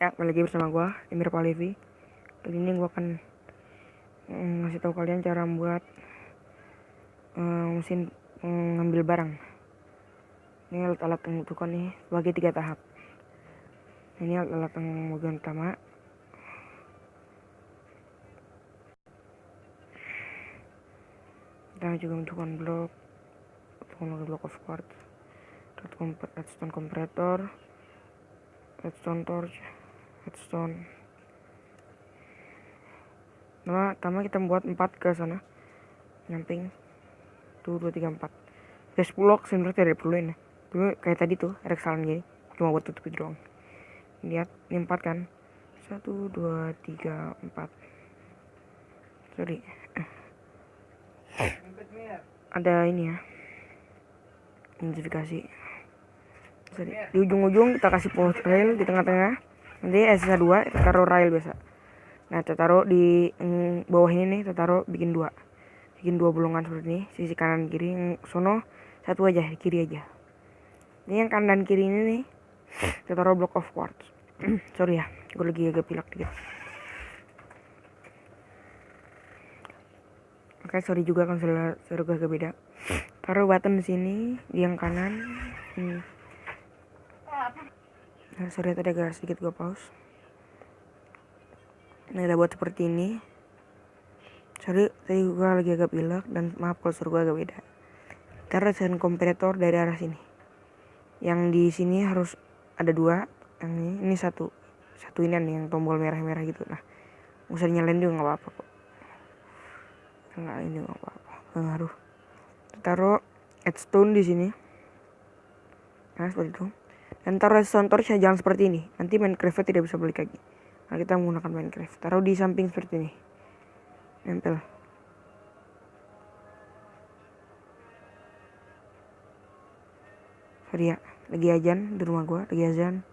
Ya, kembali lagi bersama gue, Emir Palevi. Kali ini gue akan ngasih tahu kalian cara membuat mesin ngambil barang. Ini alat-alat yang dibutuhkan nih sebagai 3 tahap. Ini alat-alat yang bagian pertama. Kita juga membutuhkan blok of quartz, redstone comparator, redstone torch, redstone. Pertama kita membuat 4 ke sana, nyamping 1, 2, 3, 4. Base block sebenarnya tidak perluin ya. Dulu kayak tadi tuh ada kesalahan gini, cuma buat tutup doang. Lihat, ini 4 kan, 1, 2, 3, 4. Sorry, ada ini ya, modifikasi. Sorry. Di ujung-ujung kita kasih power rail di tengah-tengah. Nanti sisa 2 kita taruh rail biasa. Nah, kita taruh di bawah ini nih, kita taruh bikin 2 bolongan seperti ini, sisi kanan kiri. Yang sono 1 aja, kiri aja. Ini yang kanan dan kiri ini nih, kita taruh block of quartz. Sorry ya, gue lagi agak pilek dikit. Oke, sorry juga kan suara gue agak beda. Taruh button di sini, di yang kanan. Nah, sorry tadi agak sedikit gue pause. Nah, kita buat seperti ini. Sorry, tadi gue lagi agak pilek dan maaf kalau suara gue agak beda. Taruh redstone comparator dari arah sini. Yang di sini harus ada 2. Yang ini satu ini nih, yang tombol merah-merah gitu. Nah, nggak usah nyalain juga nggak apa-apa kok. Nggak, ini nggak apa-apa, nggak ngaruh. Taruh redstone di sini. Nah, seperti itu. Dan taruh redstone torch jangan seperti ini. Nanti Minecraft tidak bisa balik lagi. Nah, kita menggunakan Minecraft. Taruh di samping seperti ini. Nempel. Sorry ya, lagi azan di rumah gue, lagi azan.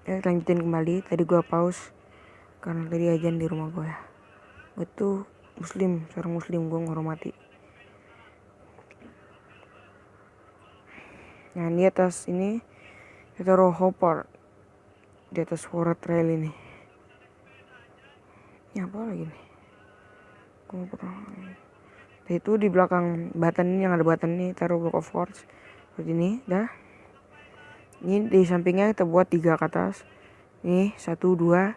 Ya, lanjutin kembali. Tadi gue pause karena tadi azan di rumah gue ya. Gue tuh muslim, seorang muslim, gue menghormati. Nah, di atas ini kita taruh hopper di atas forward rail ini. Ini apa lagi nih? Nah, itu di belakang button ini, yang ada button ini, taruh block of quartz seperti ini. Dah. Ini di sampingnya kita buat 3 ke atas. Ini 1, 2.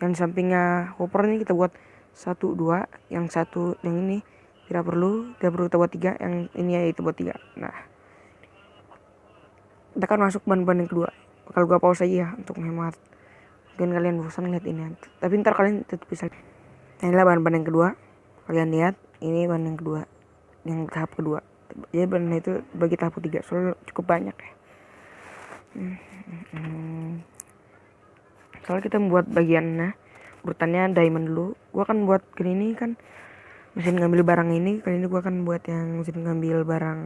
Yang sampingnya hopper ini kita buat 1, 2. Yang satu, yang ini tidak perlu kita buat 3. Yang ini ya itu buat 3. Nah, kita kan masuk bahan-bahan yang kedua. Bakal gua pause aja ya untuk menghemat. Mungkin kalian bosan lihat ini, tapi ntar kalian tetap bisa. Nah, inilah bahan-bahan yang kedua. Kalian lihat, ini bahan yang kedua, yang tahap kedua. Jadi bahan itu bagi tahap ketiga, soalnya cukup banyak ya. Soalnya kita membuat bagiannya, urutannya diamond dulu. Gua akan buat kali ini kan mesin ngambil barang ini. Kali ini gua akan buat yang mesin ngambil barang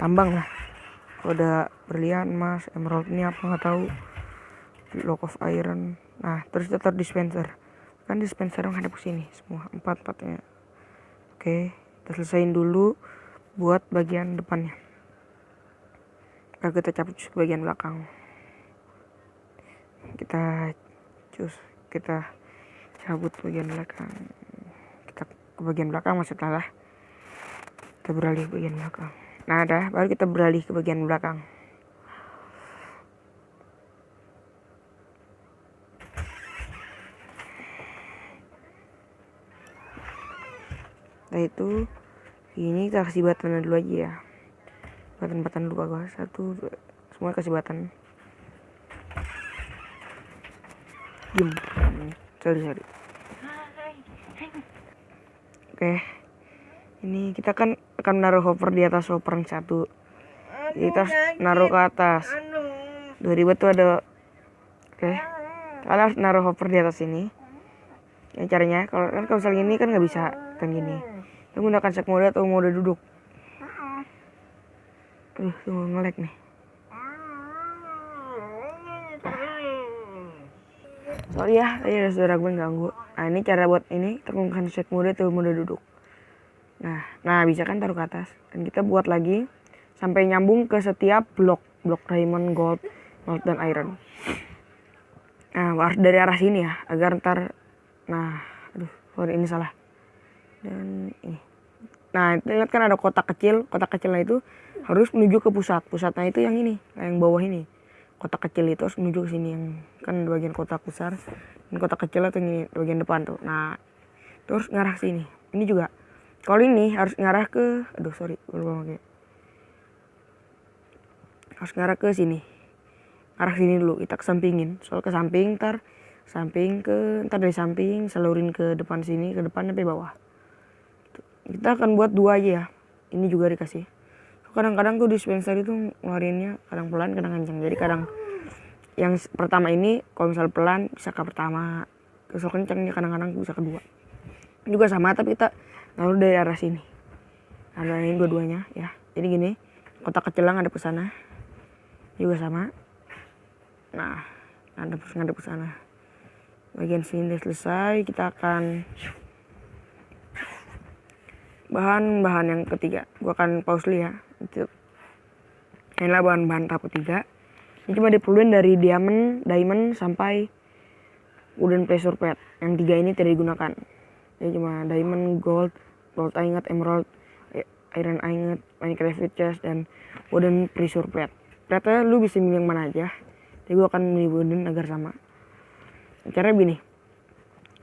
tambang lah. Ada berlian, emas, emerald, ini apa nggak tahu. Block of iron. Nah, terus kita taruh dispenser. Kan dispenser yang hadap ke sini semua, 4-4-nya. Oke, kita selesain dulu buat bagian depannya. Lalu kita cabut ke bagian belakang. Kita cabut bagian belakang. Kita ke bagian belakang maksudnya lah. Kita beralih ke bagian belakang. Nah, baru kita beralih ke bagian belakang. Nah, itu ini kita kasih button dulu aja ya. Button dulu gua. 1, 2. Semua kasih button. Diam. Sorry. Oke. Ini kita kan akan naruh hopper di atas hopper yang 1. Kita naruh ke atas. 2000 tuh ada. Oke. Kalian harus naruh hopper di atas ini. Yang caranya kalau misalnya gini kan nggak bisa kan gini. Kita menggunakan set mode atau mode duduk. Tunggu nge-lag nih. Sorry ya, tadi ada saudara gue ganggu. Nah, ini cara buat ini, kita menggunakan set mode atau mode duduk. Nah bisa kan taruh ke atas. Dan kita buat lagi sampai nyambung ke setiap blok diamond, gold, gold dan iron. Nah, harus dari arah sini ya, agar ntar, nah, aduh, sorry ini salah. Dan ini. Nah, lihat kan ada kotak kecilnya itu harus menuju ke pusatnya itu yang ini, yang bawah ini. Kotak kecil itu harus menuju ke sini, yang kan bagian kotak besar, dan kotak kecil itu ini bagian depan tuh. Nah, terus ngarah ke sini. Ini juga. Kalau ini harus ngarah ke, aduh sorry, harus ngarah ke sini. Arah sini dulu, kita kesampingin. Soal ke samping, ntar dari samping salurin ke depan sini, ke depan sampai bawah. Kita akan buat 2 aja ya. Ini juga dikasih. Kadang-kadang tuh dispenser itu ngeluarinnya kadang pelan, kadang kencang. Jadi kadang yang pertama ini kalau misal pelan bisa ke pertama, kesel kencangnya kadang-kadang bisa kedua. Juga sama, tapi kita lalu dari arah sini. Arah ini dua-duanya ya. Jadi gini, kotak kecil yang ada ke sana. Juga sama. Nah, ngadep ke sana. Bagian sini udah selesai, kita akan bahan-bahan yang ketiga. Gua akan pause dulu ya. Inilah bahan-bahan tahap ketiga. Ini cuma diperlukan dari diamond sampai wooden pressure plate. Yang 3 ini tidak digunakan. Jadi cuma diamond, gold ingot, emerald, iron ingot, Minecraft chest, dan wooden pressure plate. Plate-nya lu bisa milih yang mana aja. Jadi gue akan milih wooden agar sama. Caranya begini,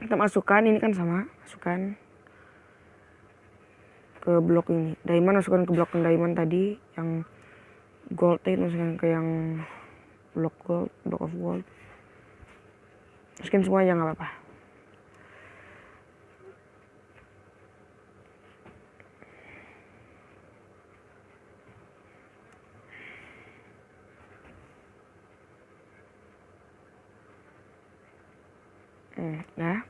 kita masukkan ini kan sama, masukkan ke blok ini diamond, masukkan ke blok diamond tadi, yang gold itu masukkan ke yang block of gold, masukin semua aja nggak apa-apa. Nah,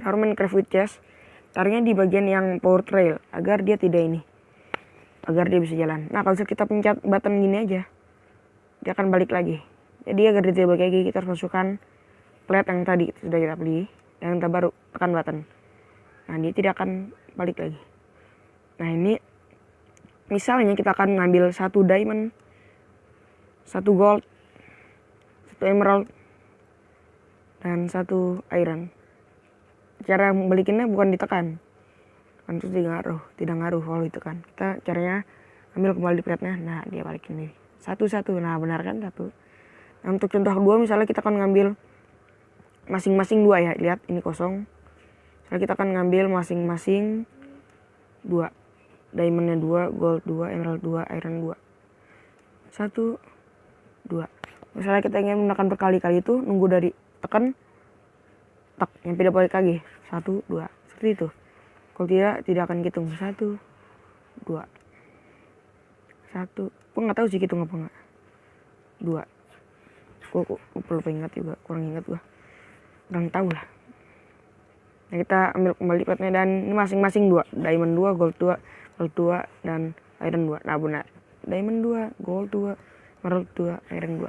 harus Minecraft with chest, taruhnya di bagian yang power trail agar dia bisa jalan. Nah, kalau kita pencet button gini aja, dia akan balik lagi. Jadi agar dia tidak balik lagi, kita harus masukkan plate yang tadi sudah kita beli, dan kita baru tekan button. Nah, dia tidak akan balik lagi. Nah, ini misalnya kita akan ngambil 1 diamond, 1 gold, 1 emerald, dan 1 iron. Cara balikinnya bukan ditekan, kan terus tidak ngaruh kalau ditekan. Kita caranya ambil kembali plate-nya, nah dia balikin nih satu-satu. Nah benar kan, 1. Nah, untuk contoh kedua misalnya kita akan ngambil masing-masing 2 ya, lihat ini kosong. Misalnya kita akan ngambil masing-masing 2, diamondnya 2, gold 2, emerald 2, iron 2, 1, 2. Misalnya kita ingin menggunakan berkali-kali itu, nunggu dari tekan tak yang tidak balik lagi, 1, 2, seperti itu. Kalau tidak akan hitung 1, 2, 1. Gue nggak tahu sih hitung apa nggak. 2. Gue lupa ingat juga, kurang ingat gue. Kurang tahu lah. Nah, kita ambil kembali plate-nya, dan ini masing-masing 2, diamond 2, gold 2, dan iron 2. Nah benar, diamond 2, gold 2, emerald 2, iron 2.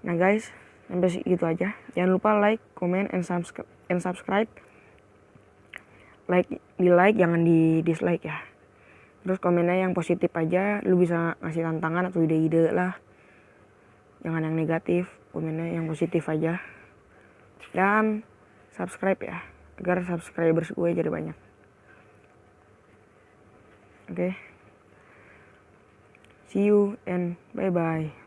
Nah guys, sampai segitu aja. Jangan lupa like, comment, and subscribe. Di like, jangan di dislike ya. Terus komennya yang positif aja. Lu bisa ngasih tantangan atau ide-ide lah. Jangan yang negatif, komennya yang positif aja. Dan subscribe ya, agar subscribers gue jadi banyak. Oke. See you and bye-bye.